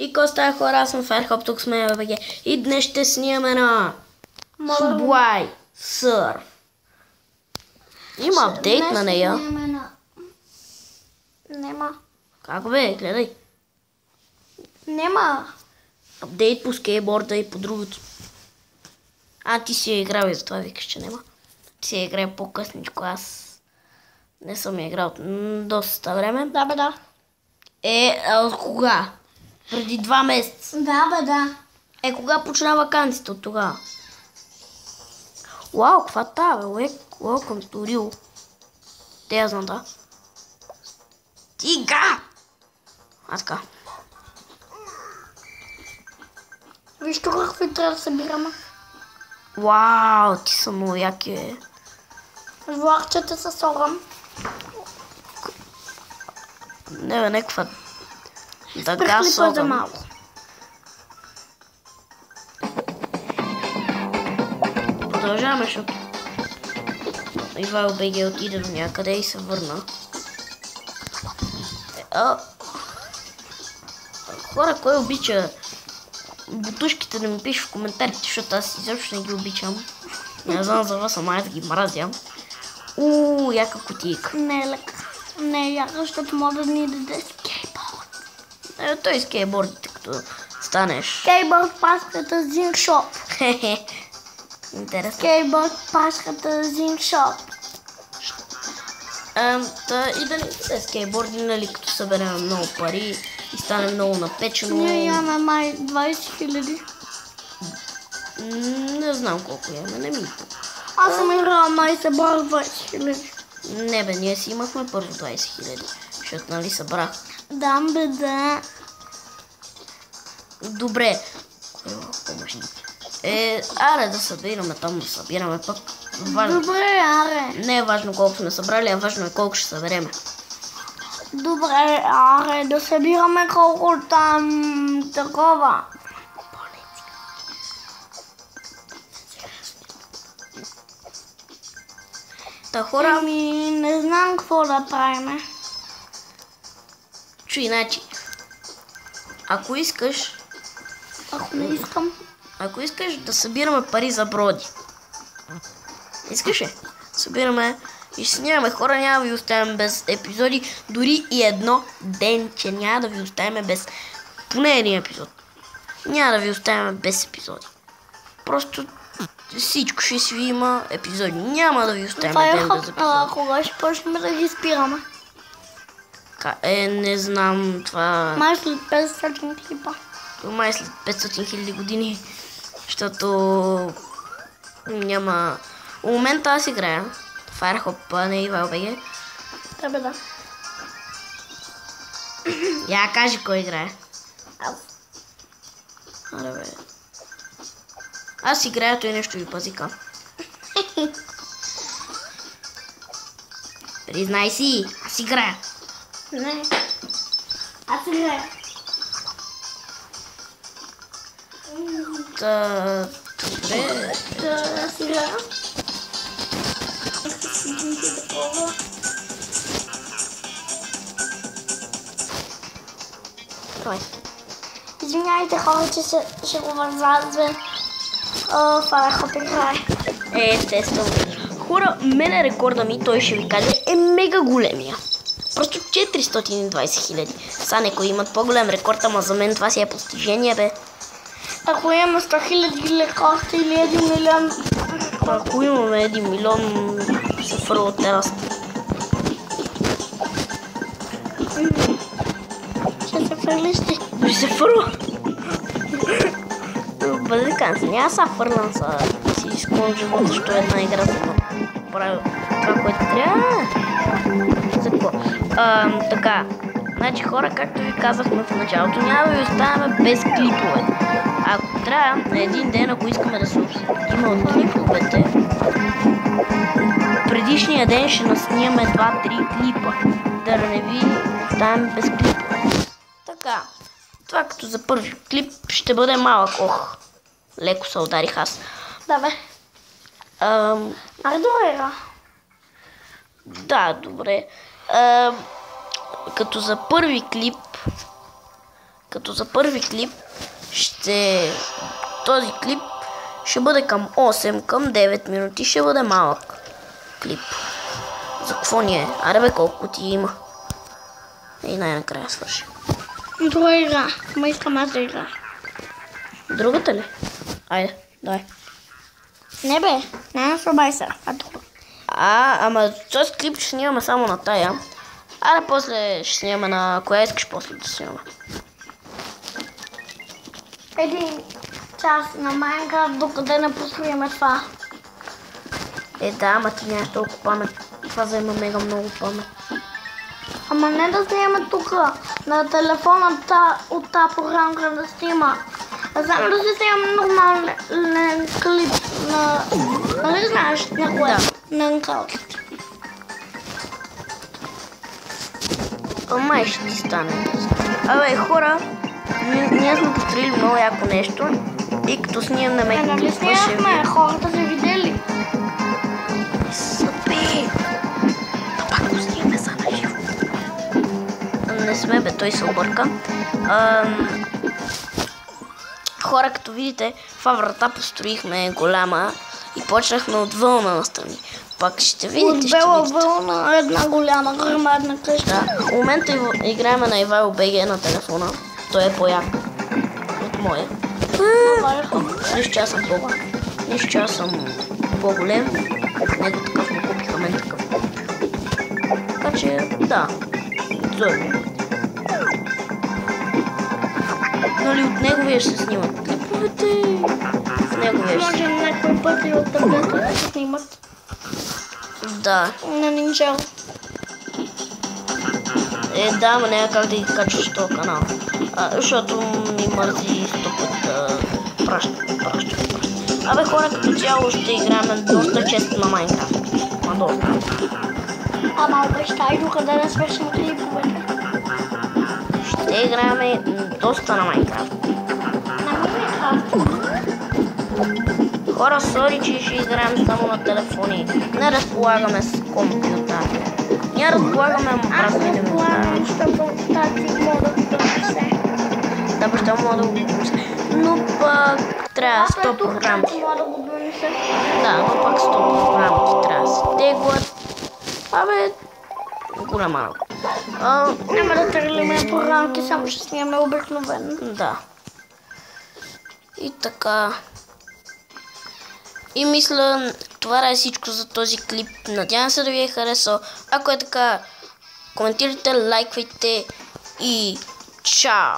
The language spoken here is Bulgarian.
И Коста хора, аз съм Ферхоп, тук сме БГ. И днес ще снимаме на Subway Surf. Има апдейт на нея. Нема. Как бе, гледай. Нема. Апдейт по скейтборда и по другото. Ти си я играл и затова викаш, че нема. Ти си я играл по-късничко, аз не съм я играл доста време. Да, бе, да. От кога? Преди 2 месеца. Да, бе, да. Кога почна вакансията от тогава? Вау, каква та, бе? Welcome to Rio. Те я знам, да. Тига! Така. Виж тук какви трябва да събираме. Вау, ти са много яки, бе. Влакчета с огън. Не, бе, някаква дъга Прехлипа с за огън. малко. Продължаваме, защото Ивайло БГ отиде до някъде и се върна. Хора, кой обича бутушките, да ми пише в коментарите, защото аз изобщо не ги обичам. Не знам за вас, ама да ги мразя. Яка кутийка. Не е лека. Не е яка, защото може да ни даде скейтборд. Той скейтбордите, като станеш. Скейтборд паската Zing Shop. Интересно. Скейтборд паската Zing Shop. И да не се скейтборди, нали, като съберем много пари и стане много напечено. Ние имаме май 20 000. Не знам колко имаме, не ми. Аз съм играла май събрах 20 000. Не бе, ние си имахме първо 20 000, защото нали събрах. Да, бе, да. Добре. Аре да събираме там, да събираме пък. Добре, аре. Не е важно колко сме събрали, а важно е колко ще събереме. Добре, аре, да събираме колко там такова. Хора, не знам какво да правим. Чуй, значи, ако искаш... Ако не искам. Ако искаш да събираме пари за Броди. Искаш ли? Събираме и ще снимаме, хора, няма да ви оставим без епизоди, дори и едно ден, че няма да ви оставим без поне един епизод. Няма да ви оставим без епизоди. Просто всичко ще си има епизоди. Няма да ви оставим ден без епизоди. Кога ще почнем да ги спираме? Не знам това... Май след 500 клипа. Май след 500 000 години, защото няма... В момента аз играя Ферхоп, не Ивайло БГ. Да, бе, да. Я кажи кой играе. Аз. Аре бе. Аз играя, той нещо ви пазика. Признай си, аз играя. Не. Аз играя. Добре. Аз играя. Извинявайте, хора, че ще го възразя. Ферхоп играе. Естествено. Хора, мене рекорда ми, той ще ви каже, е мега големия. Просто 420 000. Са некои имат по-голям рекорд, ама за мен това си е постижение, бе. Ако имаме 100 000 рекорда или 1 милион... Ако имаме 1 милион, се фърва от терасата. Ще се фърлиш ти. Ще се фърва. Бъде канца. Няма са фърлям са си изклон живота, защото една игра за да прави това, което трябва. За какво? Така. Значи хора, както ви казахме в началото, няма да ви оставяме без клипове. Ако трябва, на един ден, ако искаме да се освободим от клиповете, предишния ден ще наснимаме 2-3 клипа. Да не ви оставяме без клипове. Така. Това като за първи клип ще бъде малък. Леко се ударих аз. Да, бе. Добре. Да, добре. Като за първи клип Като за първи клип този клип ще бъде към 8, към 9 минути. Ще бъде малък клип. За какво ни е? Аре бе, колко ти има? И най-накрая свърши. Друга игра. Ма искам аз да игра. Другата ли? Айде, дай. Не бе, не на Survivor, а друга. Ама този клип ще снимаме само на тая. Аре после ще снимаме на коя искаш после да снимаме. Един час на Майнкрафт, докъде не построиме това. Да, ама ти нямаш толкова памет. Това заема мега много памет. Ама не да снимаме тук, на телефона от тази програмка да снима. А само да си снимам нормален клип на... Нали знаеш на кое? Да. На Анкалките. Май ще ти стане. Абе, хора, ние сме построили много яко нещо. И като снимаме мега Нали клипа ще снимахме, хората са видели. Съпи! А пак го снимаме са на живо. Не сме бе, той се обърка. Хора, като видите, това врата построихме голяма и почнахме от вълна настрани. Пак ще видите, ще Бела видите. вълна, една голяма грамадна къща. Да, в момента играем на Ивайло БГ на телефона. Той е по-як от моя. Нищо, че аз съм по-голям. Нищо, че аз съм по-голем. Него такъв му купиха, мен такъв. Така че, да. Зой. Нали от неговия ще се снимат клиповете. В неговия ще. Може някой път и от таблета да се снимат. Да. На Нинджел. Да, но няма как да ги качваш в този канал. Защото ми мързи 100 път да праща. Абе, хора, като цяло ще играем доста често на Майнкрафт. Доста. Ама обещай докъде да свършим клиповете. Ще играем доста на Майнкрафт. На Майнкрафт. Хора, сори, че ще играем само на телефони. Не разполагаме с компютър. Ние разполагаме, но Аз просто не разполагам, защото тази мога да го донесе. Да, баща мога да го донесе. Но пък трябва 100 програмки. Мога да го донесе. Да, но пак 100 програмки трябва да се теглят. Абе, голяма малко. Няма да теглиме програмки, само ще снимаме обикновено. Да. И така. И мисля, това е всичко за този клип. Надявам се да ви е харесал. Ако е така, коментирайте, лайквайте и чао!